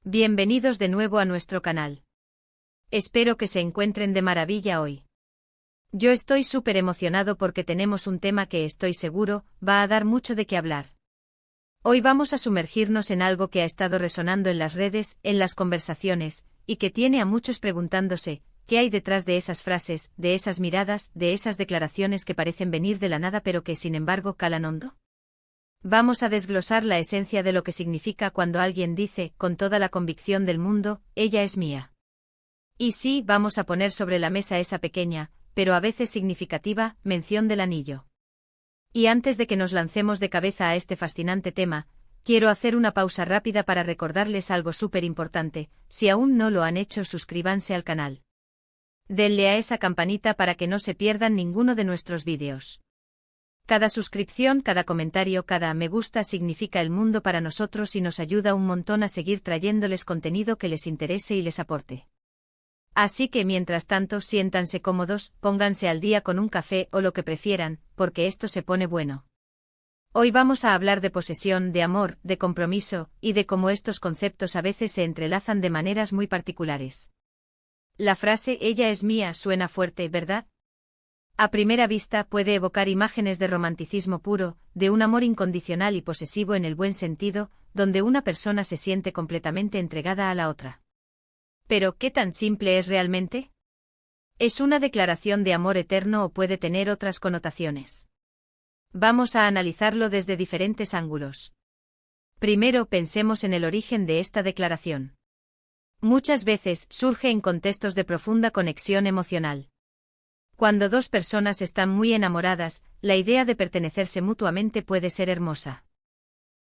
Bienvenidos de nuevo a nuestro canal. Espero que se encuentren de maravilla hoy. Yo estoy súper emocionado porque tenemos un tema que estoy seguro va a dar mucho de qué hablar. Hoy vamos a sumergirnos en algo que ha estado resonando en las redes, en las conversaciones, y que tiene a muchos preguntándose, ¿qué hay detrás de esas frases, de esas miradas, de esas declaraciones que parecen venir de la nada pero que sin embargo calan hondo? Vamos a desglosar la esencia de lo que significa cuando alguien dice, con toda la convicción del mundo, ella es mía. Y sí, vamos a poner sobre la mesa esa pequeña, pero a veces significativa, mención del anillo. Y antes de que nos lancemos de cabeza a este fascinante tema, quiero hacer una pausa rápida para recordarles algo súper importante. Si aún no lo han hecho, suscríbanse al canal. Denle a esa campanita para que no se pierdan ninguno de nuestros vídeos. Cada suscripción, cada comentario, cada me gusta significa el mundo para nosotros y nos ayuda un montón a seguir trayéndoles contenido que les interese y les aporte. Así que mientras tanto siéntanse cómodos, pónganse al día con un café o lo que prefieran, porque esto se pone bueno. Hoy vamos a hablar de posesión, de amor, de compromiso, y de cómo estos conceptos a veces se entrelazan de maneras muy particulares. La frase "ella es mía" suena fuerte, ¿verdad? A primera vista puede evocar imágenes de romanticismo puro, de un amor incondicional y posesivo en el buen sentido, donde una persona se siente completamente entregada a la otra. Pero, ¿qué tan simple es realmente? ¿Es una declaración de amor eterno o puede tener otras connotaciones? Vamos a analizarlo desde diferentes ángulos. Primero, pensemos en el origen de esta declaración. Muchas veces surge en contextos de profunda conexión emocional. Cuando dos personas están muy enamoradas, la idea de pertenecerse mutuamente puede ser hermosa.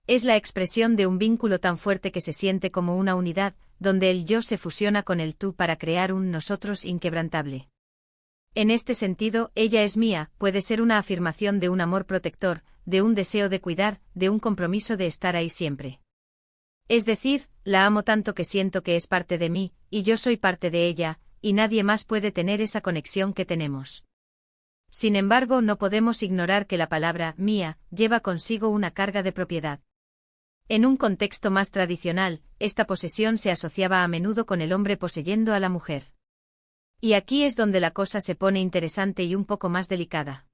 Es la expresión de un vínculo tan fuerte que se siente como una unidad, donde el yo se fusiona con el tú para crear un nosotros inquebrantable. En este sentido, ella es mía, puede ser una afirmación de un amor protector, de un deseo de cuidar, de un compromiso de estar ahí siempre. Es decir, la amo tanto que siento que es parte de mí, y yo soy parte de ella, y nadie más puede tener esa conexión que tenemos. Sin embargo, no podemos ignorar que la palabra mía lleva consigo una carga de propiedad. En un contexto más tradicional, esta posesión se asociaba a menudo con el hombre poseyendo a la mujer. Y aquí es donde la cosa se pone interesante y un poco más delicada.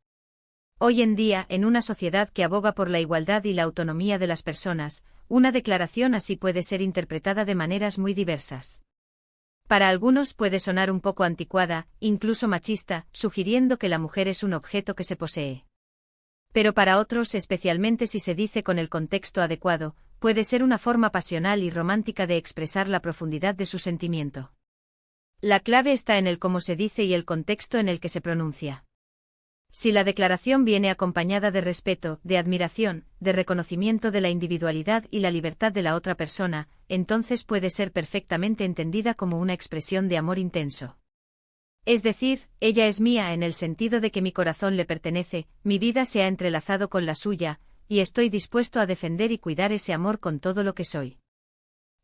Hoy en día, en una sociedad que aboga por la igualdad y la autonomía de las personas, una declaración así puede ser interpretada de maneras muy diversas. Para algunos puede sonar un poco anticuada, incluso machista, sugiriendo que la mujer es un objeto que se posee. Pero para otros, especialmente si se dice con el contexto adecuado, puede ser una forma pasional y romántica de expresar la profundidad de su sentimiento. La clave está en el cómo se dice y el contexto en el que se pronuncia. Si la declaración viene acompañada de respeto, de admiración, de reconocimiento de la individualidad y la libertad de la otra persona, entonces puede ser perfectamente entendida como una expresión de amor intenso. Es decir, ella es mía en el sentido de que mi corazón le pertenece, mi vida se ha entrelazado con la suya, y estoy dispuesto a defender y cuidar ese amor con todo lo que soy.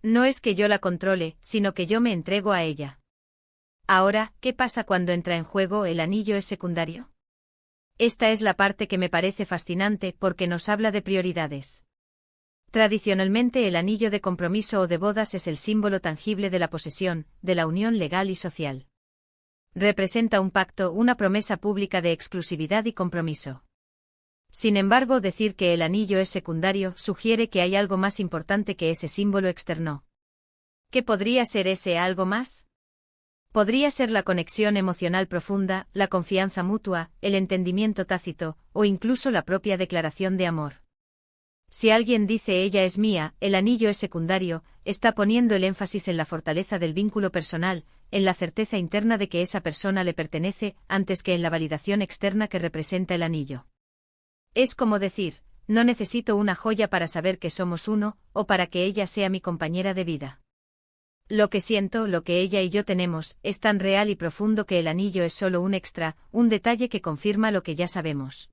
No es que yo la controle, sino que yo me entrego a ella. Ahora, ¿qué pasa cuando entra en juego el anillo es secundario? Esta es la parte que me parece fascinante porque nos habla de prioridades. Tradicionalmente el anillo de compromiso o de bodas es el símbolo tangible de la posesión, de la unión legal y social. Representa un pacto, una promesa pública de exclusividad y compromiso. Sin embargo, decir que el anillo es secundario sugiere que hay algo más importante que ese símbolo externo. ¿Qué podría ser ese algo más? Podría ser la conexión emocional profunda, la confianza mutua, el entendimiento tácito, o incluso la propia declaración de amor. Si alguien dice ella es mía, el anillo es secundario, está poniendo el énfasis en la fortaleza del vínculo personal, en la certeza interna de que esa persona le pertenece, antes que en la validación externa que representa el anillo. Es como decir, no necesito una joya para saber que somos uno, o para que ella sea mi compañera de vida. Lo que siento, lo que ella y yo tenemos, es tan real y profundo que el anillo es solo un extra, un detalle que confirma lo que ya sabemos.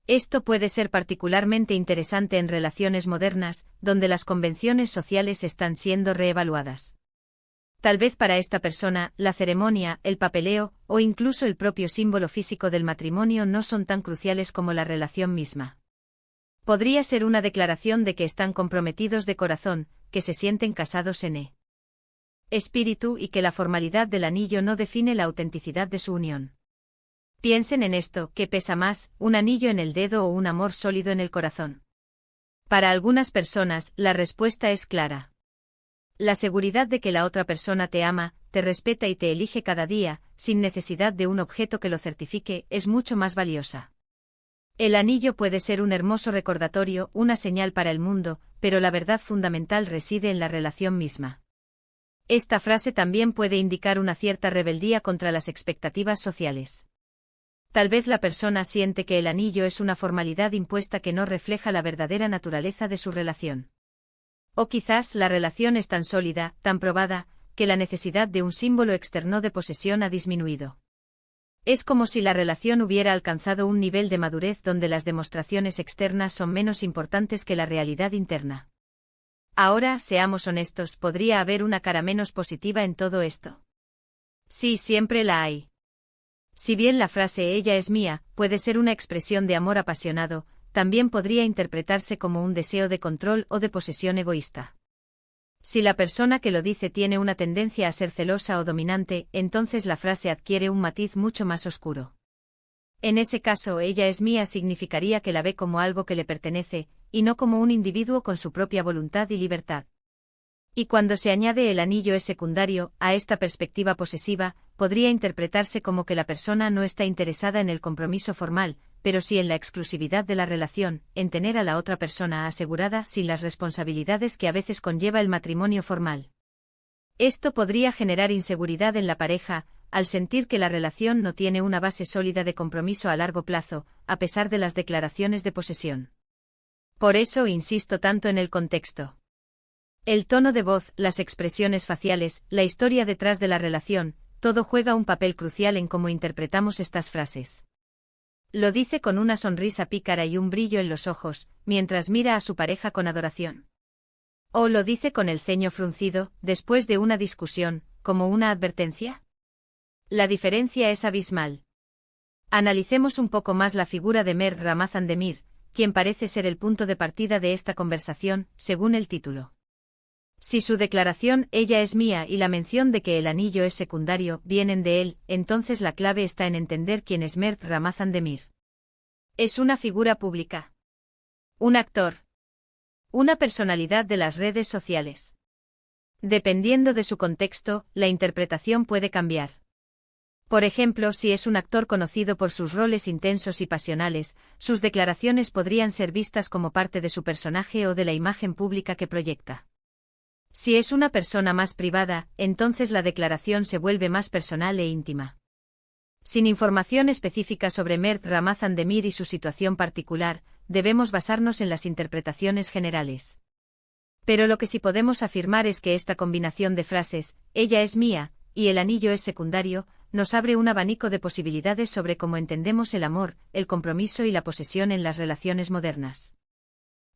Esto puede ser particularmente interesante en relaciones modernas, donde las convenciones sociales están siendo reevaluadas. Tal vez para esta persona, la ceremonia, el papeleo, o incluso el propio símbolo físico del matrimonio no son tan cruciales como la relación misma. Podría ser una declaración de que están comprometidos de corazón, que se sienten casados en espíritu y que la formalidad del anillo no define la autenticidad de su unión. Piensen en esto, ¿qué pesa más, un anillo en el dedo o un amor sólido en el corazón? Para algunas personas, la respuesta es clara. La seguridad de que la otra persona te ama, te respeta y te elige cada día, sin necesidad de un objeto que lo certifique, es mucho más valiosa. El anillo puede ser un hermoso recordatorio, una señal para el mundo, pero la verdad fundamental reside en la relación misma. Esta frase también puede indicar una cierta rebeldía contra las expectativas sociales. Tal vez la persona siente que el anillo es una formalidad impuesta que no refleja la verdadera naturaleza de su relación. O quizás la relación es tan sólida, tan probada, que la necesidad de un símbolo externo de posesión ha disminuido. Es como si la relación hubiera alcanzado un nivel de madurez donde las demostraciones externas son menos importantes que la realidad interna. Ahora, seamos honestos, ¿podría haber una cara menos positiva en todo esto? Sí, siempre la hay. Si bien la frase "ella es mía" puede ser una expresión de amor apasionado, también podría interpretarse como un deseo de control o de posesión egoísta. Si la persona que lo dice tiene una tendencia a ser celosa o dominante, entonces la frase adquiere un matiz mucho más oscuro. En ese caso, "ella es mía" significaría que la ve como algo que le pertenece, y no como un individuo con su propia voluntad y libertad. Y cuando se añade "el anillo es secundario" a esta perspectiva posesiva, podría interpretarse como que la persona no está interesada en el compromiso formal, pero sí en la exclusividad de la relación, en tener a la otra persona asegurada sin las responsabilidades que a veces conlleva el matrimonio formal. Esto podría generar inseguridad en la pareja, al sentir que la relación no tiene una base sólida de compromiso a largo plazo, a pesar de las declaraciones de posesión. Por eso insisto tanto en el contexto. El tono de voz, las expresiones faciales, la historia detrás de la relación, todo juega un papel crucial en cómo interpretamos estas frases. Lo dice con una sonrisa pícara y un brillo en los ojos, mientras mira a su pareja con adoración. O lo dice con el ceño fruncido, después de una discusión, como una advertencia. La diferencia es abismal. Analicemos un poco más la figura de Mer Ramazan Demir, quien parece ser el punto de partida de esta conversación, según el título. Si su declaración "ella es mía" y la mención de que el anillo es secundario vienen de él, entonces la clave está en entender quién es Mert Ramazan Demir. Es una figura pública. Un actor. Una personalidad de las redes sociales. Dependiendo de su contexto, la interpretación puede cambiar. Por ejemplo, si es un actor conocido por sus roles intensos y pasionales, sus declaraciones podrían ser vistas como parte de su personaje o de la imagen pública que proyecta. Si es una persona más privada, entonces la declaración se vuelve más personal e íntima. Sin información específica sobre Mert Ramazan Demir y su situación particular, debemos basarnos en las interpretaciones generales. Pero lo que sí podemos afirmar es que esta combinación de frases, "ella es mía" y "el anillo es secundario", nos abre un abanico de posibilidades sobre cómo entendemos el amor, el compromiso y la posesión en las relaciones modernas.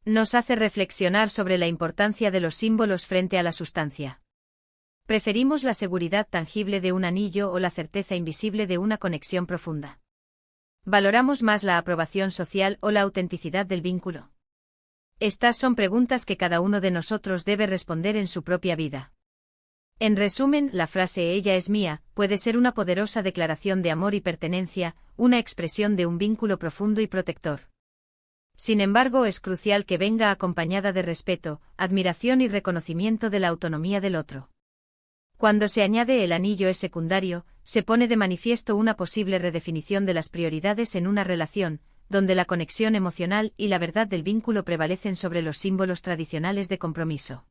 Nos hace reflexionar sobre la importancia de los símbolos frente a la sustancia. ¿Preferimos la seguridad tangible de un anillo o la certeza invisible de una conexión profunda? ¿Valoramos más la aprobación social o la autenticidad del vínculo? Estas son preguntas que cada uno de nosotros debe responder en su propia vida. En resumen, la frase "ella es mía" puede ser una poderosa declaración de amor y pertenencia, una expresión de un vínculo profundo y protector. Sin embargo, es crucial que venga acompañada de respeto, admiración y reconocimiento de la autonomía del otro. Cuando se añade "el anillo es secundario", se pone de manifiesto una posible redefinición de las prioridades en una relación, donde la conexión emocional y la verdad del vínculo prevalecen sobre los símbolos tradicionales de compromiso.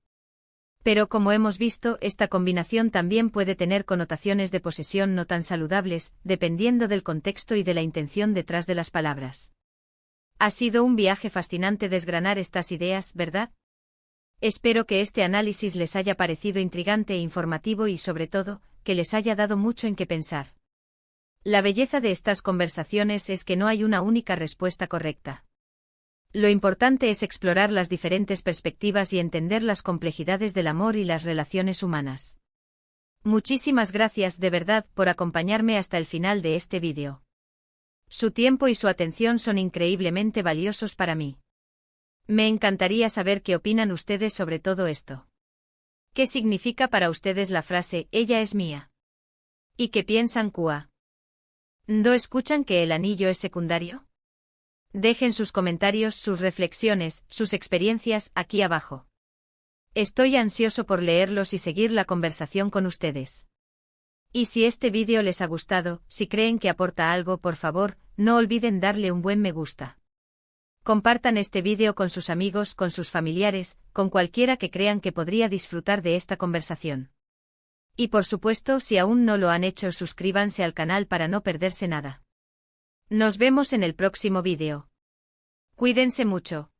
Pero como hemos visto, esta combinación también puede tener connotaciones de posesión no tan saludables, dependiendo del contexto y de la intención detrás de las palabras. Ha sido un viaje fascinante desgranar estas ideas, ¿verdad? Espero que este análisis les haya parecido intrigante e informativo y, sobre todo, que les haya dado mucho en qué pensar. La belleza de estas conversaciones es que no hay una única respuesta correcta. Lo importante es explorar las diferentes perspectivas y entender las complejidades del amor y las relaciones humanas. Muchísimas gracias de verdad por acompañarme hasta el final de este vídeo. Su tiempo y su atención son increíblemente valiosos para mí. Me encantaría saber qué opinan ustedes sobre todo esto. ¿Qué significa para ustedes la frase ella es mía? ¿Y qué piensan QA? ¿No escuchan que el anillo es secundario? Dejen sus comentarios, sus reflexiones, sus experiencias aquí abajo. Estoy ansioso por leerlos y seguir la conversación con ustedes. Y si este vídeo les ha gustado, si creen que aporta algo, por favor, no olviden darle un buen me gusta. Compartan este vídeo con sus amigos, con sus familiares, con cualquiera que crean que podría disfrutar de esta conversación. Y por supuesto, si aún no lo han hecho, suscríbanse al canal para no perderse nada. Nos vemos en el próximo vídeo. Cuídense mucho.